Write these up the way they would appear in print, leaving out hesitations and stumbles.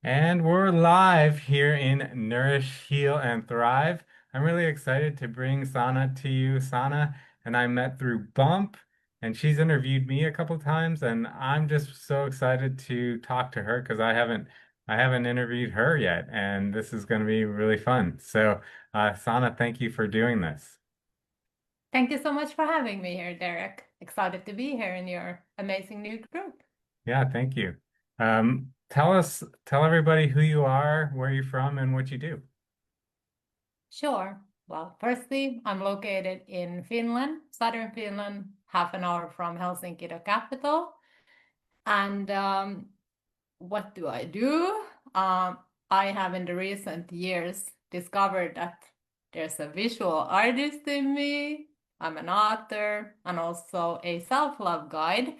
And we're live here in Nourish, Heal, and Thrive. I'm really excited to bring Sanna to you. Sanna and I met through Bump, and she's interviewed me a couple times, and I'm just so excited to talk to her because I haven't interviewed her yet, and this is going to be really fun. So, Sanna, thank you for doing this. Thank you so much for having me here, Derek. Excited to be here in your amazing new group. Yeah, thank you. Tell everybody who you are, where you're from, and what you do. Sure. Well, firstly, I'm located in Finland, southern Finland, half an hour from Helsinki, the capital. And what do I do? Um, I have in the recent years discovered that there's a visual artist in me. I'm an author and also a self-love guide.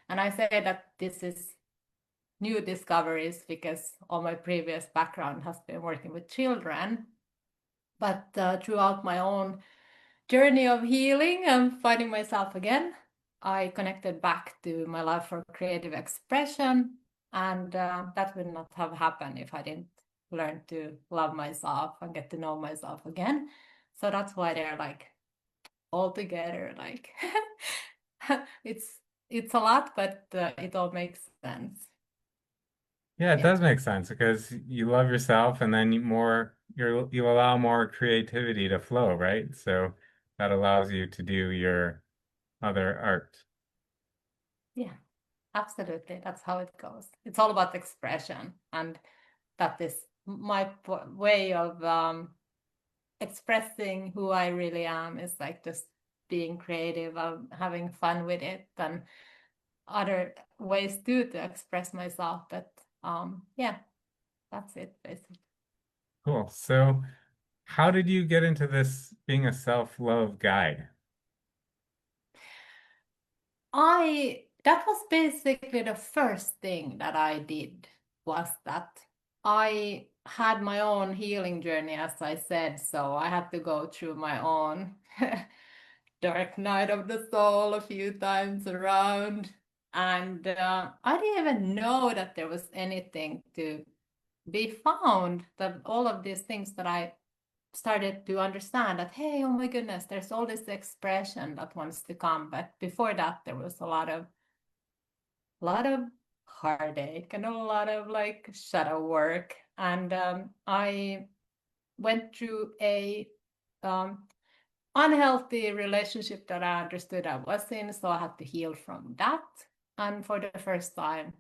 And I say that this is new discoveries because all my previous background has been working with children. But throughout my own journey of healing and finding myself again, I connected back to my love for creative expression. And that would not have happened if I didn't learn to love myself and get to know myself again. So that's why they're like all together, like it's it's a lot, but it all makes sense. Yeah, it Yeah. does make sense because you love yourself and then you allow more creativity to flow, right? So that allows you to do your other art. Yeah. Absolutely. That's how it goes. It's all about expression. And that is my way of expressing who I really am is like just being creative, having fun with it, and other ways too to express myself. But yeah, that's it basically. Cool. So how did you get into this being a self-love guide? That was basically the first thing that I did was that I had my own healing journey, as I said. So I had to go through my own dark night of the soul a few times around. And I didn't even know that there was anything to be found, that all of these things that I started to understand that, hey, oh my goodness, there's all this expression that wants to come. But before that, there was a lot of heartache and a lot of like shadow work. And I went through a um, unhealthy relationship that I understood I was in, so I had to heal from that. And for the first time,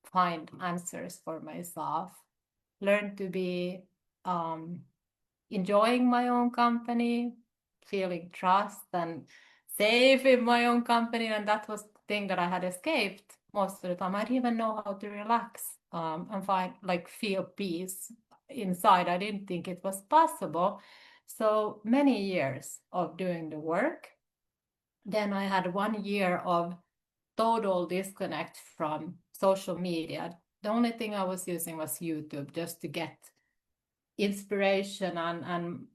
find answers for myself, learn to be um, enjoying my own company, feeling trust and safe in my own company. And that was the thing that I had escaped most of the time. I didn't even know how to relax and find like feel peace inside. I didn't think it was possible. So many years of doing the work. Then I had 1 year of total disconnect from social media. The only thing I was using was YouTube just to get inspiration and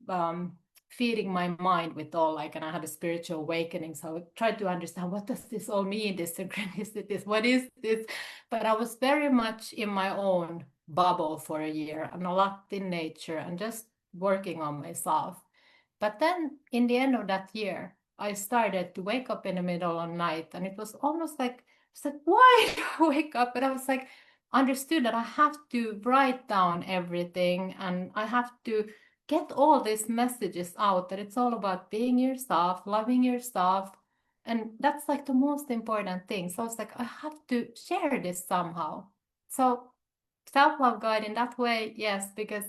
feeding my mind with all like, and I had a spiritual awakening, so I tried to understand what does this all mean, this synchronicity, what is this. But I was very much in my own bubble for a year and a lot in nature and just working on myself. But then in the end of that year I started to wake up in the middle of the night, and it was almost like, it's like, why do I wake up? And I was like, understood that I have to write down everything and I have to get all these messages out, that it's all about being yourself, loving yourself. And that's like the most important thing. So it's like, I have to share this somehow. So, self-love guide in that way, yes, because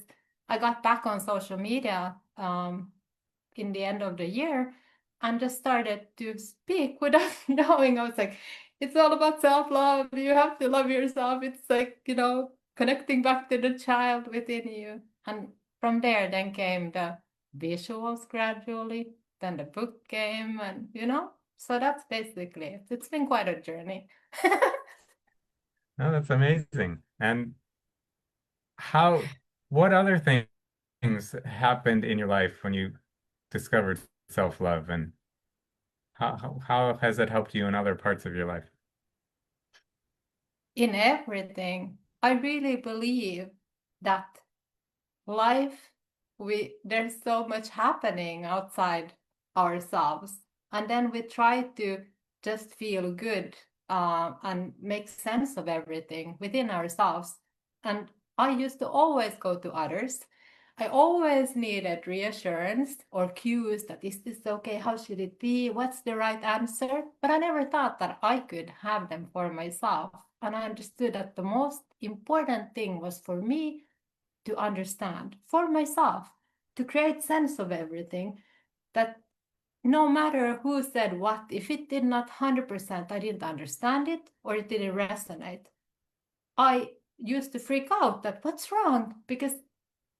I got back on social media in the end of the year and just started to speak without knowing. I was like, it's all about self-love. You have to love yourself. It's like, connecting back to the child within you. And from there, then came the visuals gradually, then the book came, and so that's basically it. It's been quite a journey. Oh, that's amazing. And how, what other things happened in your life when you discovered self-love, and how has it helped you in other parts of your life? In everything, I really believe. that life, there's so much happening outside ourselves, and then we try to just feel good and make sense of everything within ourselves. And I used to always go to others. I always needed reassurance or cues that is this okay, how should it be, what's the right answer, but I never thought that I could have them for myself. And I understood that the most important thing was for me to understand for myself, to create sense of everything, that no matter who said what, if it did not 100%, I didn't understand it or it didn't resonate, I used to freak out that what's wrong because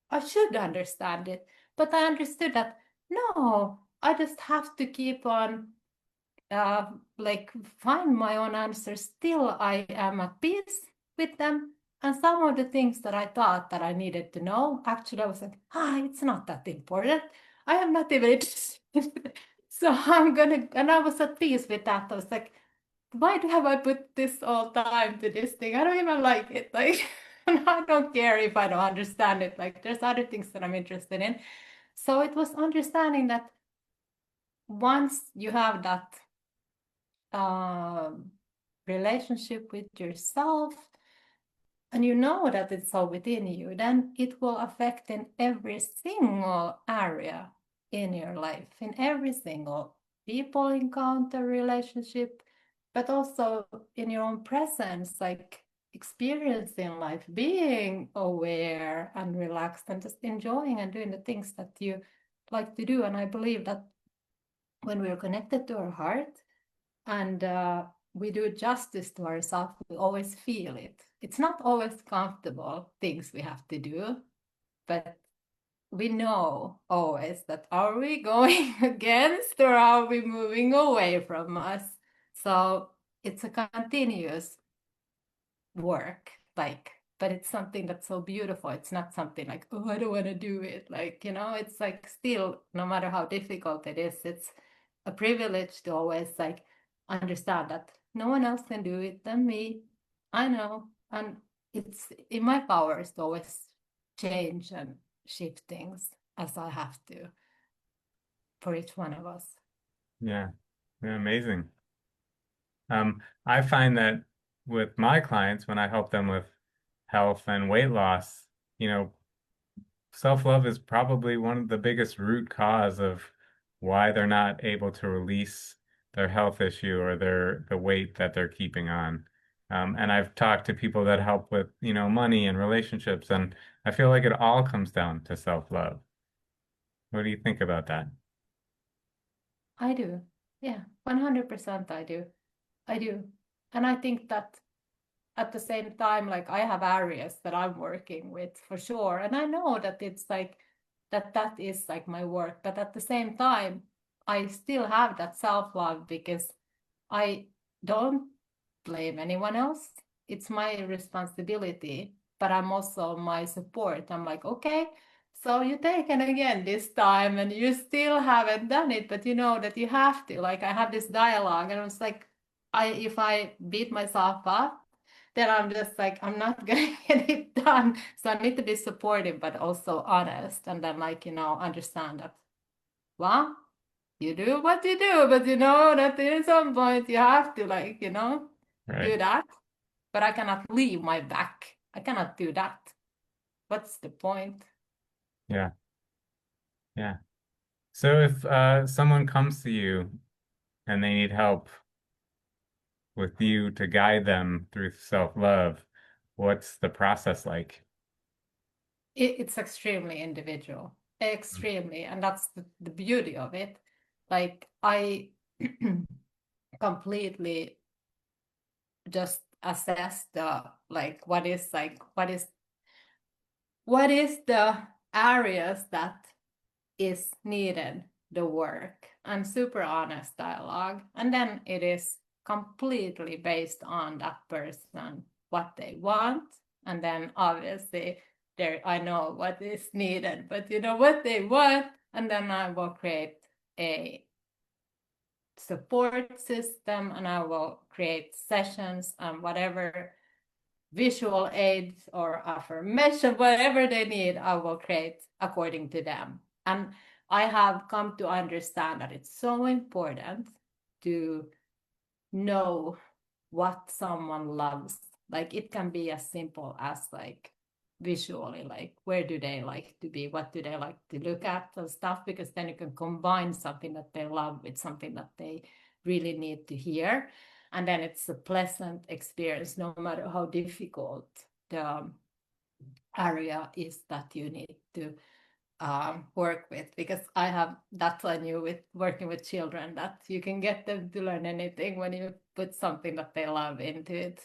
I should understand it. But I understood that no, I just have to keep on uh, like find my own answers. Still, I am at peace with them. And some of the things that I thought that I needed to know, actually, I was like, it's not that important. I am not even interested. So I'm gonna, and I was at peace with that. I was like, why do have I put this all time to this thing? I don't even like it. Like, I don't care if I don't understand it. Like, there's other things that I'm interested in. So it was understanding that once you have that um, relationship with yourself, and you know that it's all within you, then it will affect in every single area in your life, in every single people encounter relationship, but also in your own presence, like experiencing life, being aware and relaxed and just enjoying and doing the things that you like to do. And I believe that when we're connected to our heart, and we do justice to ourselves, we always feel it. It's not always comfortable things we have to do, but we know always that are we going against or are we moving away from us? So it's a continuous work, like, but it's something that's so beautiful. It's not something like, oh, I don't want to do it. Like, it's like still, no matter how difficult it is, it's a privilege to always like understand that no one else can do it than me. I know. And it's in my powers to always change and shift things as I have to for each one of us. Yeah, yeah, amazing. I find that with my clients, when I help them with health and weight loss, you know, self-love is probably one of the biggest root cause of why they're not able to release their health issue or the weight that they're keeping on. And I've talked to people that help with, money and relationships, and I feel like it all comes down to self-love. What do you think about that? I do. Yeah, 100% I do. I do. And I think that at the same time, like I have areas that I'm working with for sure. And I know that it's like that is like my work. But at the same time, I still have that self-love because I don't blame anyone else. It's my responsibility, but I'm also my support. I'm like, okay, so you taken again this time and you still haven't done it, but you know that you have to. Like I have this dialogue and it's like if I beat myself up, then I'm just like, I'm not gonna get it done. So I need to be supportive, but also honest, and then like, understand that, well, you do what you do, but you know that at some point you have to like, Right. do that. But I cannot leave my back. I cannot do that. What's the point? Yeah. Yeah. So if someone comes to you and they need help with you to guide them through self-love, what's the process like? It's extremely individual, extremely, and that's the beauty of it. Like I completely just assess the like what is the areas that is needed the work and super honest dialogue, and then it is completely based on that person what they want, and then obviously there I know what is needed, but what they want, and then I will create a support system and I will create sessions and whatever visual aids or affirmation, whatever they need, I will create according to them. And I have come to understand that it's so important to know what someone loves. Like it can be as simple as like visually, like where do they like to be, what do they like to look at and stuff, because then you can combine something that they love with something that they really need to hear. And then it's a pleasant experience, no matter how difficult the area is that you need to work with, because I have that's I knew with working with children that you can get them to learn anything when you put something that they love into it.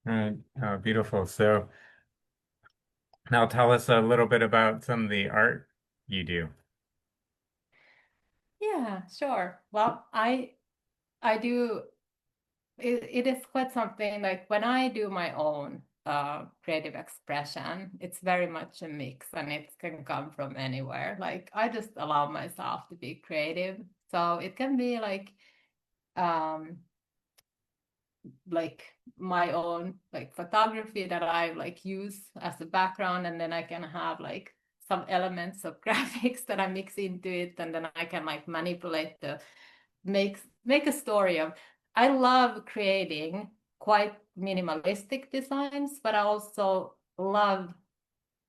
Right. Oh, beautiful. So now tell us a little bit about some of the art you do. Yeah, sure. Well, I do it is quite something like when I do my own creative expression, it's very much a mix and it can come from anywhere. Like I just allow myself to be creative. So it can be um like my own like photography that I like use as a background, and then I can have like some elements of graphics that I mix into it, and then I can like manipulate the make a story of. I love creating quite minimalistic designs, but I also love,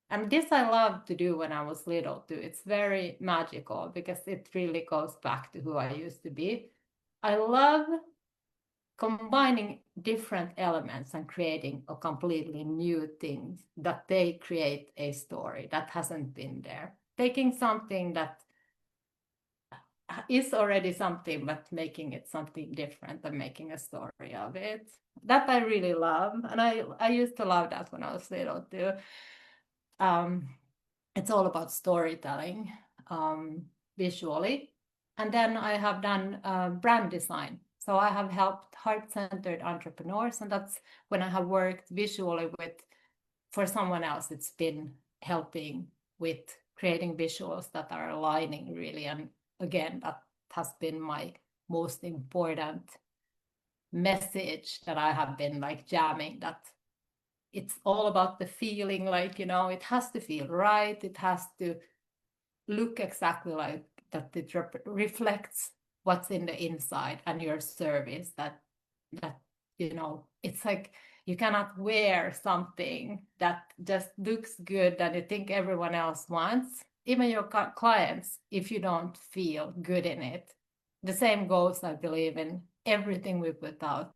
and this I loved to do when I was little too. It's very magical because it really goes back to who I used to be. I love combining different elements and creating a completely new thing that they create a story that hasn't been there. Taking something that is already something, but making it something different and making a story of it. That I really love. And I used to love that when I was little too. Um, it's all about storytelling visually. And then I have done brand design. So I have helped heart-centered entrepreneurs, and that's when I have worked visually with, for someone else, it's been helping with creating visuals that are aligning really. And again, that has been my most important message that I have been like jamming, that it's all about the feeling, like, you know, it has to feel right. It has to look exactly like that. It reflects what's in the inside and your service, that you know, it's like you cannot wear something that just looks good that you think everyone else wants, even your clients, if you don't feel good in it. The same goes, I believe, in everything we put out,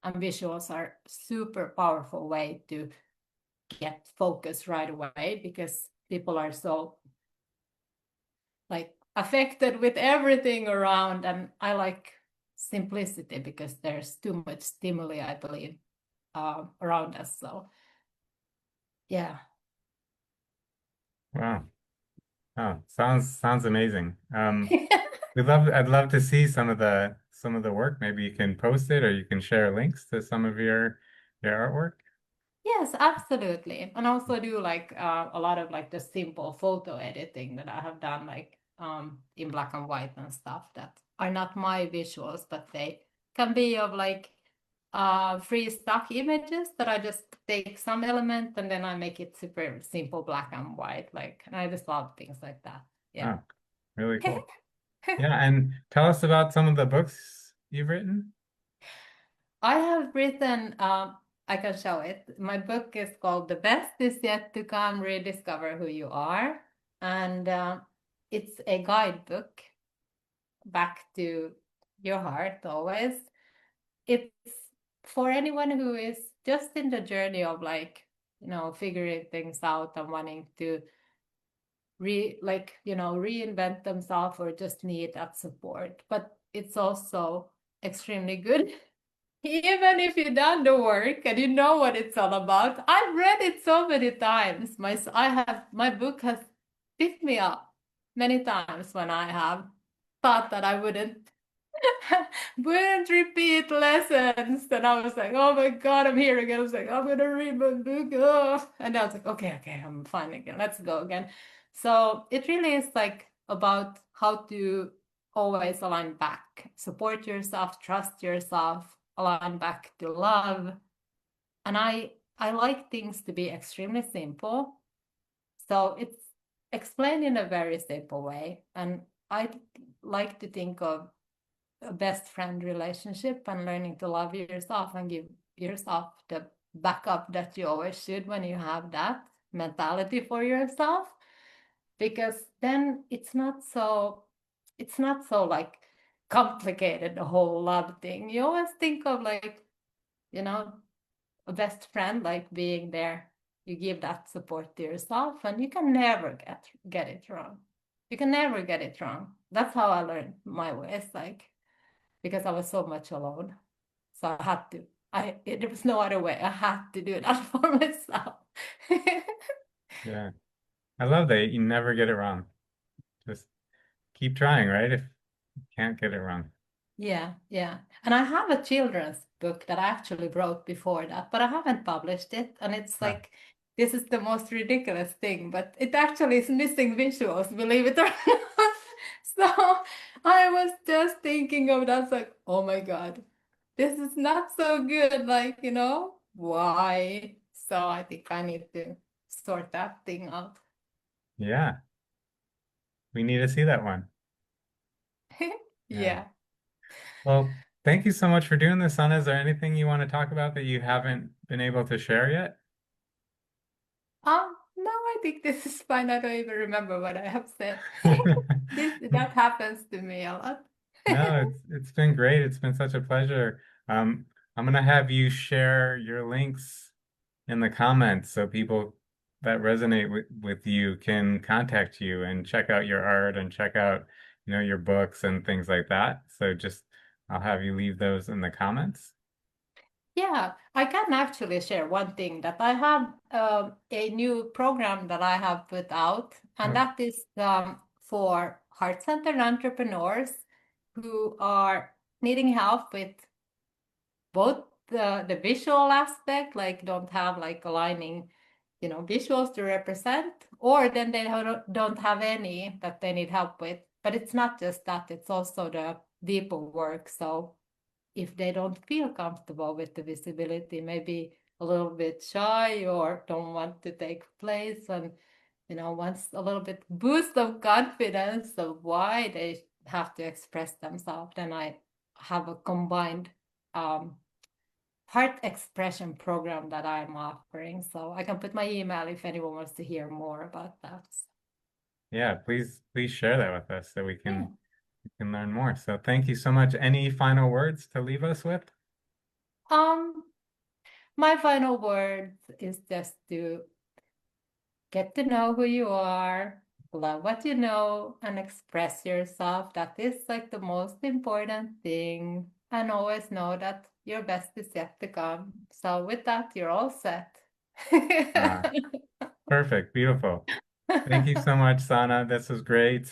and visuals are super powerful way to get focus right away, because people are so like affected with everything around, and I like simplicity because there's too much stimuli, I believe, around us. So yeah. Wow. Oh, sounds amazing. I'd love to see some of the work. Maybe you can post it or you can share links to some of your artwork. Yes, absolutely. And also do like a lot of like the simple photo editing that I have done, like in black and white and stuff that are not my visuals, but they can be of like free stock images that I just take some element and then I make it super simple black and white. Like, and I just love things like that. Yeah. Oh, really cool. Yeah, and tell us about some of the books you've written. I have written, I can show it. My book is called The Best Is Yet to Come, Rediscover Who You Are. And it's a guidebook back to your heart always. It's for anyone who is just in the journey of like, you know, figuring things out and wanting to reinvent themselves or just need that support. But it's also extremely good. Even if you've done the work and you know what it's all about. I've read it so many times. My book has picked me up many times when I have thought that I wouldn't repeat lessons. And I was like, oh my God, I'm here again. I was like, I'm gonna read my book. Oh. And I was like, okay, I'm fine again. Let's go again. So it really is like about how to always align back, support yourself, trust yourself, align back to love. And I like things to be extremely simple. So it's explained in a very simple way. And I like to think of a best friend relationship and learning to love yourself and give yourself the backup that you always should when you have that mentality for yourself. Because then it's not so like complicated, the whole love thing. You always think of like, you know, a best friend like being there. You give that support to yourself and you can never get it wrong. You can never get it wrong. That's how I learned my ways, like because I was so much alone. So I had to. There was no other way. I had to do that for myself. Yeah. I love that you never get it wrong. Just keep trying, right? If you can't get it wrong. Yeah, yeah. And I have a children's book that I actually wrote before that, but I haven't published it. And it's Ah, like, this is the most ridiculous thing, but it actually is missing visuals, believe it or not. So I was just thinking of that, like, oh my God, this is not so good. Like, why? So I think I need to sort that thing out. yeah, we need to see that one. Yeah. Yeah. Well, thank you so much for doing this, Sana. Is there anything you want to talk about that you haven't been able to share yet? No, I think this is fine. I don't even remember what I have said. That happens to me a lot. No, it's been great. It's been such a pleasure. Um, I'm gonna have you share your links in the comments so people that resonate with you can contact you and check out your art and check out, your books and things like that. So just I'll have you leave those in the comments. Yeah, I can actually share one thing that I have a new program that I have put out, and Oh, that is for heart-centered entrepreneurs who are needing help with both the visual aspect, like don't have like aligning, visuals to represent, or then they don't have any that they need help with. But it's not just that, it's also the deeper work. So if they don't feel comfortable with the visibility, maybe a little bit shy or don't want to take place, and wants a little bit boost of confidence of why they have to express themselves, then I have a combined um, heart expression program that I'm offering. So I can put my email if anyone wants to hear more about that. yeah, please share that with us so we Yeah. can learn more. So thank you so much. Any final words to leave us with? Um, my final words is just to get to know who you are, love what you know, and express yourself. That is like the most important thing. And always know that your best is yet to come. So with that, you're all set. Ah, perfect, beautiful. Thank you so much, Sana. This was great.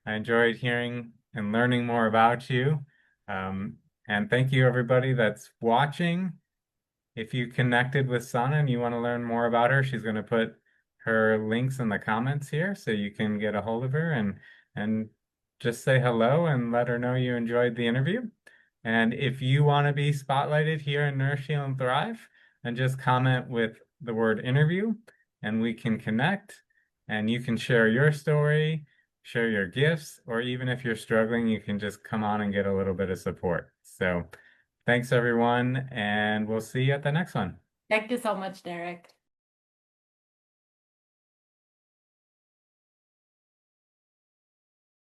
I enjoyed hearing and learning more about you. And thank you, everybody that's watching. If you connected with Sana and you want to learn more about her, she's going to put her links in the comments here so you can get a hold of her and just say hello and let her know you enjoyed the interview. And if you want to be spotlighted here in Nourish, Heal, and Thrive, then just comment with the word interview and we can connect and you can share your story, share your gifts, or even if you're struggling, you can just come on and get a little bit of support. So thanks everyone, and we'll see you at the next one. Thank you so much, Derek.